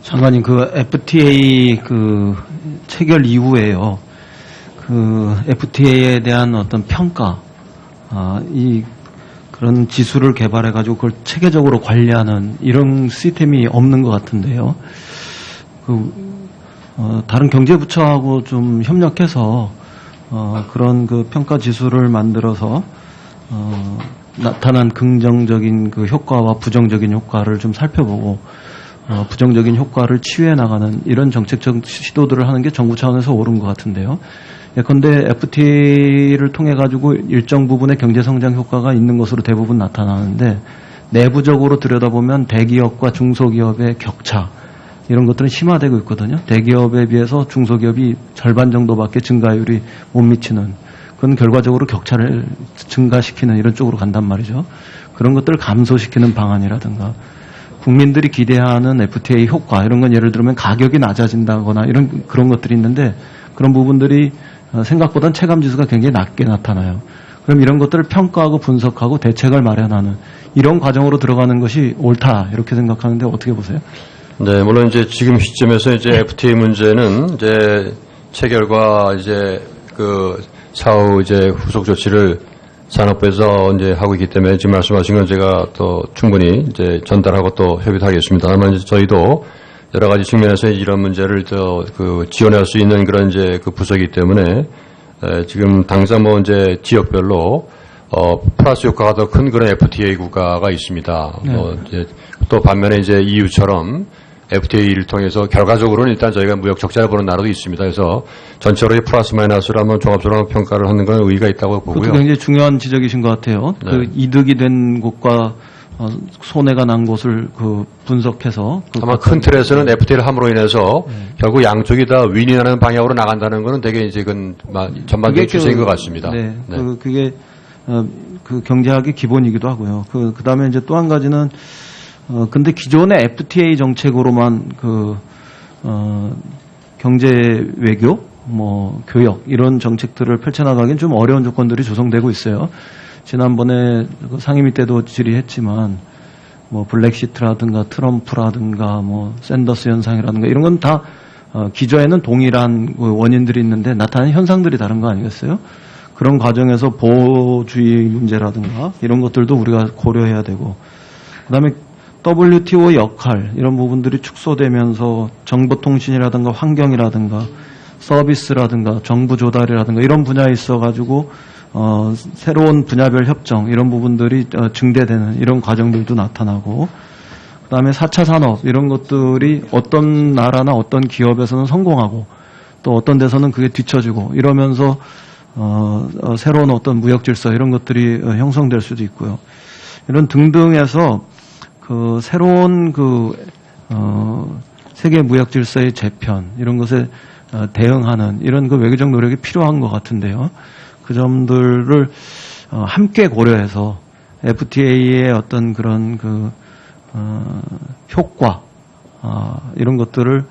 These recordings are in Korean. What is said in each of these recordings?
장관님, 그 FTA 그 체결 이후에요. 그 FTA에 대한 어떤 평가, 그런 지수를 개발해가지고 그걸 체계적으로 관리하는 이런 시스템이 없는 것 같은데요. 다른 경제부처하고 좀 협력해서 그런 그 평가 지수를 만들어서 나타난 긍정적인 그 효과와 부정적인 효과를 좀 살펴보고 부정적인 효과를 치유해 나가는 이런 정책적 시도들을 하는 게 정부 차원에서 옳은 것 같은데요. 예컨대 FTA를 통해 가지고 일정 부분의 경제 성장 효과가 있는 것으로 대부분 나타나는데 내부적으로 들여다보면 대기업과 중소기업의 격차 이런 것들은 심화되고 있거든요. 대기업에 비해서 중소기업이 절반 정도밖에 증가율이 못 미치는, 그건 결과적으로 격차를 증가시키는 이런 쪽으로 간단 말이죠. 그런 것들을 감소시키는 방안이라든가 국민들이 기대하는 FTA 효과 이런 건 예를 들면 가격이 낮아진다거나 이런 그런 것들이 있는데 그런 부분들이 생각보다는 체감 지수가 굉장히 낮게 나타나요. 그럼 이런 것들을 평가하고 분석하고 대책을 마련하는 이런 과정으로 들어가는 것이 옳다 이렇게 생각하는데 어떻게 보세요? 네, 물론 이제 지금 시점에서 이제 FTA 문제는 이제 체결과 이제 그 사후 이제 후속 조치를 산업부에서 이제 하고 있기 때문에 지금 말씀하신 건 제가 또 충분히 이제 전달하고 또 협의도 하겠습니다. 다만 이제 저희도 여러 가지 측면에서 이런 문제를 더 그 지원할 수 있는 그런 이제 그 부서이기 때문에 지금 당장 뭐 이제 지역별로 플러스 효과가 더 큰 그런 FTA 국가가 있습니다. 네. 이제 또 반면에 이제 EU처럼 FTA를 통해서 결과적으로는 일단 저희가 무역 적자를 보는 나라도 있습니다. 그래서 전체로 플러스 마이너스로 한번 종합적으로 평가를 하는 건 의의가 있다고 보고요. 그것도 굉장히 중요한 지적이신 것 같아요. 네. 그 이득이 된 곳과 손해가 난 곳을 그 분석해서 아마 큰 틀에서는 FTA를 함으로 인해서 결국 양쪽이 다 윈이 나는 방향으로 나간다는 것은 되게 이제 그건 전반적인 추세인 것 같습니다. 네. 그게 그 경제학의 기본이기도 하고요. 그다음에 이제 또 한 가지는 근데 기존의 FTA 정책으로만 경제 외교, 뭐 교역 이런 정책들을 펼쳐나가기엔 좀 어려운 조건들이 조성되고 있어요. 지난번에 상임위 때도 질의했지만 뭐 블랙시트라든가 트럼프라든가 뭐 샌더스 현상이라든가 이런 건 다 기저에는 동일한 원인들이 있는데 나타나는 현상들이 다른 거 아니겠어요? 그런 과정에서 보호주의 문제라든가 이런 것들도 우리가 고려해야 되고, 그다음에 WTO 역할 이런 부분들이 축소되면서 정보통신이라든가 환경이라든가 서비스라든가 정부 조달이라든가 이런 분야에 있어가지고 새로운 분야별 협정 이런 부분들이 증대되는 이런 과정들도 나타나고, 그다음에 4차 산업 이런 것들이 어떤 나라나 어떤 기업에서는 성공하고 또 어떤 데서는 그게 뒤처지고 이러면서 새로운 어떤 무역 질서 이런 것들이 형성될 수도 있고요. 이런 등등해서 그 새로운 세계 무역 질서의 재편 이런 것에 대응하는 이런 그 외교적 노력이 필요한 것 같은데요. 그 점들을 함께 고려해서 FTA의 어떤 그런 효과 이런 것들을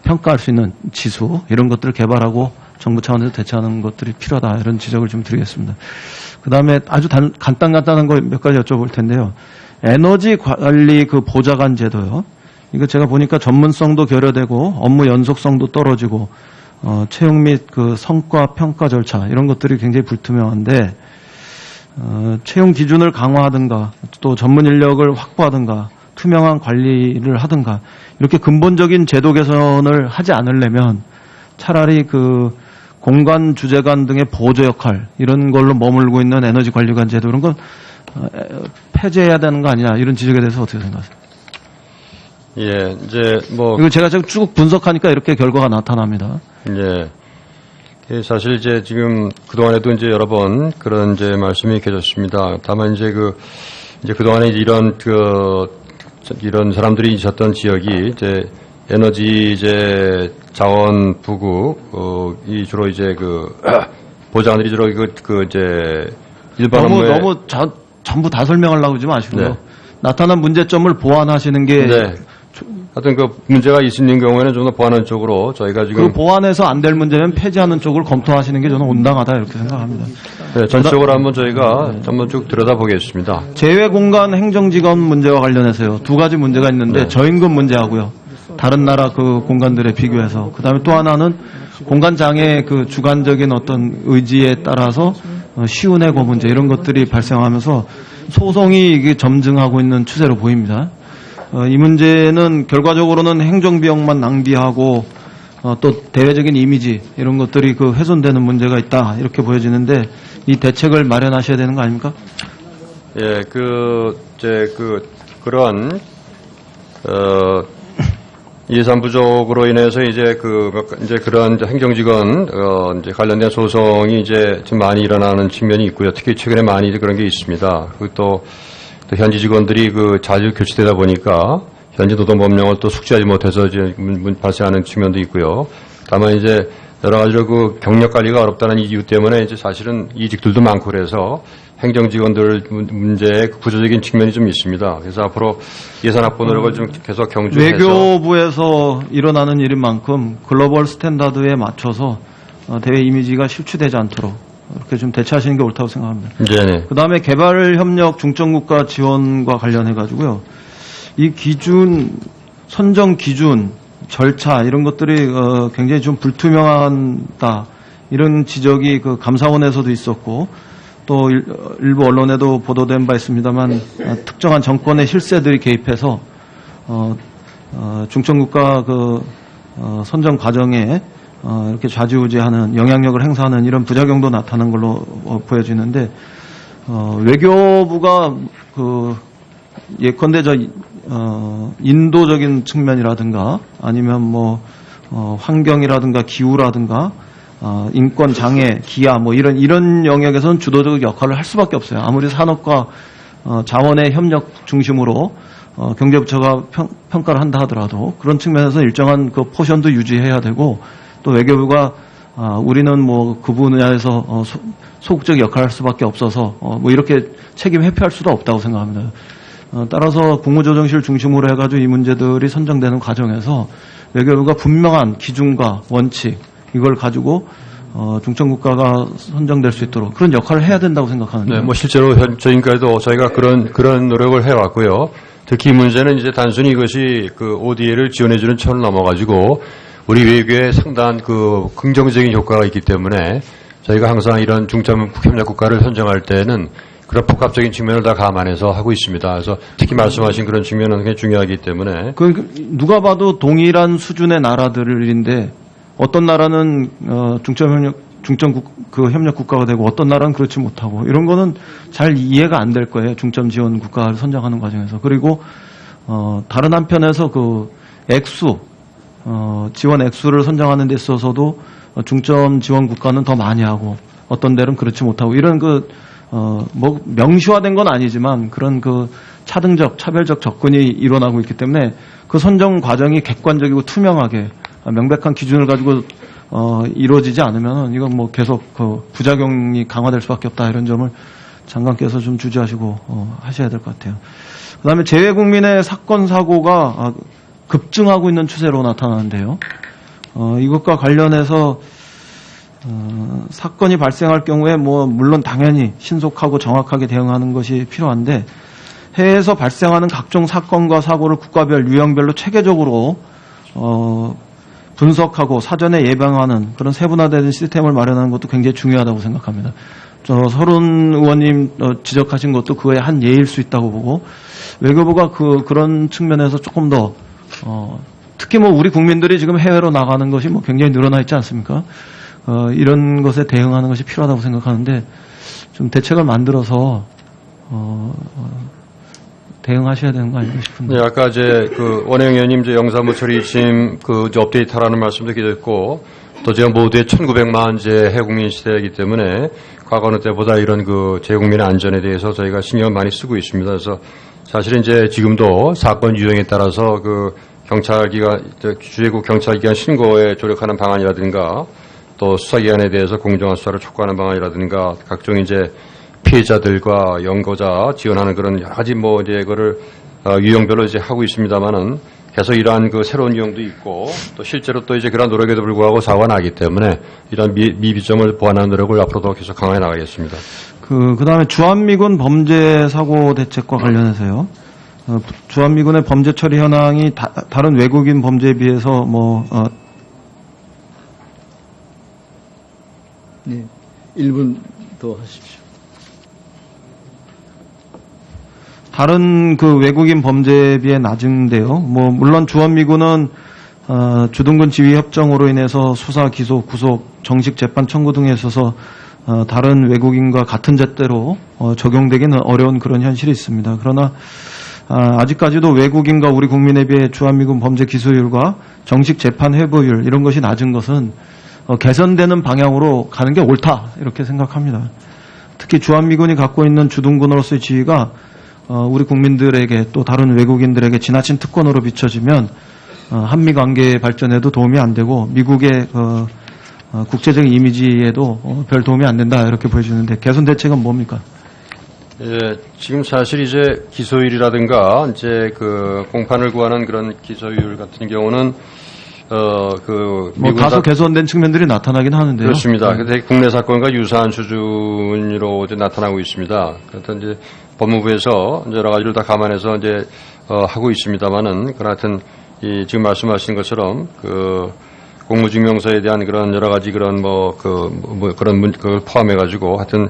평가할 수 있는 지수 이런 것들을 개발하고 정부 차원에서 대처하는 것들이 필요하다 이런 지적을 좀 드리겠습니다. 그 다음에 아주 간단한 거 몇 가지 여쭤볼 텐데요. 에너지 관리 보좌관 제도요. 이거 제가 보니까 전문성도 결여되고 업무 연속성도 떨어지고 채용 및 성과 평가 절차 이런 것들이 굉장히 불투명한데 채용 기준을 강화하든가 또 전문 인력을 확보하든가 투명한 관리를 하든가 이렇게 근본적인 제도 개선을 하지 않으려면 차라리 공관 주재관 등의 보조 역할 이런 걸로 머물고 있는 에너지 관리관 제도 이런 건 폐지해야 되는 거 아니냐 이런 지적에 대해서 어떻게 생각하세요? 예, 이제 이거 제가 쭉 분석하니까 이렇게 결과가 나타납니다. 예. 사실 이제 지금 그동안에도 이제 여러 번 그런 이제 말씀이 계셨습니다. 다만 이제 그동안에 이런 사람들이 있었던 지역이 이제 에너지 이제 자원 부국, 이 주로 이제 보좌관들이 주로 이제 일반 업무에 너무 전부 다 설명하려고 그러지 마시고요. 네. 나타난 문제점을 보완하시는 게 네. 하여튼 문제가 있는 경우에는 좀 더 보완하는 쪽으로 저희가 지금 보완해서 안 될 문제면 폐지하는 쪽을 검토하시는 게 저는 온당하다 이렇게 생각합니다. 네, 전적으로 한번 저희가 한번 쭉 들여다보겠습니다. 재외공간 행정직원 문제와 관련해서요. 두 가지 문제가 있는데 네. 저임금 문제하고요. 다른 나라 그 공간들에 비교해서. 그다음에 또 하나는 공간 장애 그 주관적인 어떤 의지에 따라서 시운해고 문제 이런 것들이 발생하면서 소송이 이게 점증하고 있는 추세로 보입니다. 이 문제는 결과적으로는 행정비용만 낭비하고 또 대외적인 이미지 이런 것들이 그 훼손되는 문제가 있다 이렇게 보여지는데 이 대책을 마련하셔야 되는 거 아닙니까? 예, 그런 예산 부족으로 인해서 이제 그런 행정직원 이제 관련된 소송이 이제 좀 많이 일어나는 측면이 있고요. 특히 최근에 많이 그런 게 있습니다. 그리고 또 현지 직원들이 자주 교체되다 보니까 현지 노동법령을 또 숙지하지 못해서 이제 발생하는 측면도 있고요. 다만 이제 여러 가지로 경력 관리가 어렵다는 이유 때문에 이제 사실은 이직들도 많고 그래서 행정직원들 문제의 구조적인 측면이 좀 있습니다. 그래서 앞으로 예산 확보 노력을 좀 계속 경주해서 외교부에서 일어나는 일인 만큼 글로벌 스탠다드에 맞춰서 대외 이미지가 실추되지 않도록 이렇게 좀 대처하시는 게 옳다고 생각합니다. 네네. 그다음에 개발협력 중점국가 지원과 관련해 가지고요. 이 기준, 선정 기준, 절차 이런 것들이 굉장히 좀 불투명하다 이런 지적이 그 감사원에서도 있었고 또 일부 언론에도 보도된 바 있습니다만 특정한 정권의 실세들이 개입해서 중점국가 선정 과정에 이렇게 좌지우지하는 영향력을 행사하는 이런 부작용도 나타난 걸로 보여지는데 외교부가 예컨대 인도적인 측면이라든가 아니면 환경이라든가 기후라든가 인권 장애, 기아 이런 영역에서는 주도적 역할을 할 수밖에 없어요. 아무리 산업과 자원의 협력 중심으로 경제부처가 평가를 한다 하더라도 그런 측면에서 일정한 그 포션도 유지해야 되고 또 외교부가 우리는 그 분야에서 소극적 역할을 할 수밖에 없어서 이렇게 책임 회피할 수도 없다고 생각합니다. 따라서 국무조정실 중심으로 해가지고 이 문제들이 선정되는 과정에서 외교부가 분명한 기준과 원칙 이걸 가지고 중점국가가 선정될 수 있도록 그런 역할을 해야 된다고 생각하는데. 네, 실제로 지금까지도 저희가 그런 노력을 해왔고요. 특히 이 문제는 이제 단순히 이것이 ODA를 지원해주는 차원을 넘어가지고 우리 외교에 상당한 긍정적인 효과가 있기 때문에 저희가 항상 이런 중점 협력 국가를 선정할 때는 그런 복합적인 측면을 다 감안해서 하고 있습니다. 그래서 특히 말씀하신 그런 측면은 굉장히 중요하기 때문에. 누가 봐도 동일한 수준의 나라들인데 어떤 나라는 협력 국가가 되고 어떤 나라는 그렇지 못하고 이런 거는 잘 이해가 안 될 거예요. 중점 지원 국가를 선정하는 과정에서. 그리고 다른 한편에서 액수 지원 액수를 선정하는 데 있어서도 중점 지원 국가는 더 많이 하고 어떤 데는 그렇지 못하고 이런 명시화된 건 아니지만 그런 차등적, 차별적 접근이 일어나고 있기 때문에 그 선정 과정이 객관적이고 투명하게 명백한 기준을 가지고 이루어지지 않으면 이건 계속 부작용이 강화될 수밖에 없다 이런 점을 장관께서 좀 주지하시고 하셔야 될 것 같아요. 그다음에 재외국민의 사건 사고가 급증하고 있는 추세로 나타나는데요. 이것과 관련해서 사건이 발생할 경우에 물론 당연히 신속하고 정확하게 대응하는 것이 필요한데 해외에서 발생하는 각종 사건과 사고를 국가별 유형별로 체계적으로 분석하고 사전에 예방하는 그런 세분화된 시스템을 마련하는 것도 굉장히 중요하다고 생각합니다. 서른 의원님 지적하신 것도 그거의 한 예일 수 있다고 보고 외교부가 그런 측면에서 조금 더 특히 우리 국민들이 지금 해외로 나가는 것이 굉장히 늘어나 있지 않습니까? 이런 것에 대응하는 것이 필요하다고 생각하는데 좀 대책을 만들어서 대응하셔야 되는 거 아닌가 싶은데. 네, 아까 원영 의원님 영사무 처리심 업데이트하라는 말씀도 드렸고 또 제가 모두의 1900만 해국민 시대이기 때문에 과거 어느 때보다 이런 재국민의 안전에 대해서 저희가 신경을 많이 쓰고 있습니다. 그래서 사실은 지금도 사건 유형에 따라서 주재국 경찰기관 신고에 조력하는 방안이라든가 또 수사기관에 대해서 공정한 수사를 촉구하는 방안이라든가 각종 피해자들과 연고자 지원하는 그런 여러 가지 이거를 유형별로 하고 있습니다만은 계속 이러한 그 새로운 유형도 있고 또 실제로 또 이제 그런 노력에도 불구하고 사고가 나기 때문에 이런 미비점을 보완하는 노력을 앞으로도 계속 강화해 나가겠습니다. 그다음에 주한미군 범죄 사고 대책과 관련해서요. 주한미군의 범죄 처리 현황이 다른 외국인 범죄에 비해서 네, 1분 더 하십시오. 다른 그 외국인 범죄에 비해 낮은데요. 물론 주한미군은 주둔군 지휘 협정으로 인해서 수사, 기소, 구속, 정식 재판 청구 등에 있어서 다른 외국인과 같은 잣대로 적용되기는 어려운 그런 현실이 있습니다. 그러나 아직까지도 외국인과 우리 국민에 비해 주한미군 범죄 기소율과 정식 재판 회부율 이런 것이 낮은 것은 개선되는 방향으로 가는 게 옳다 이렇게 생각합니다. 특히 주한미군이 갖고 있는 주둔군으로서의 지위가 우리 국민들에게 또 다른 외국인들에게 지나친 특권으로 비춰지면 한미 관계 발전에도 도움이 안 되고 미국의 국제적인 이미지에도 별 도움이 안 된다 이렇게 보여주는데 개선 대책은 뭡니까? 예, 지금 사실 이제 기소율이라든가 이제 그 공판을 구하는 그런 기소율 같은 경우는 미군 다소 개선된 측면들이 나타나긴 하는데요. 그렇습니다. 근데 국내 사건과 유사한 수준으로 이제 나타나고 있습니다. 그래서 이제 법무부에서 이제 여러 가지를 다 감안해서 이제 하고 있습니다만은 하여튼 이 지금 말씀하신 것처럼 그 공무증명서에 대한 그런 여러 가지 그런 그런 그걸 포함해 가지고 하여튼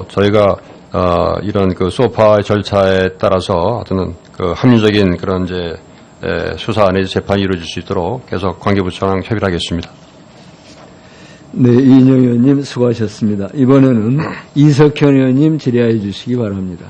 저희가 이런 그 소파 절차에 따라서 하여튼 그 합리적인 그런 이제 수사 내지 재판이 이루어질 수 있도록 계속 관계부처랑 협의를 하겠습니다. 네, 이인영 의원님 수고하셨습니다. 이번에는 이석현 의원님 질의해 주시기 바랍니다.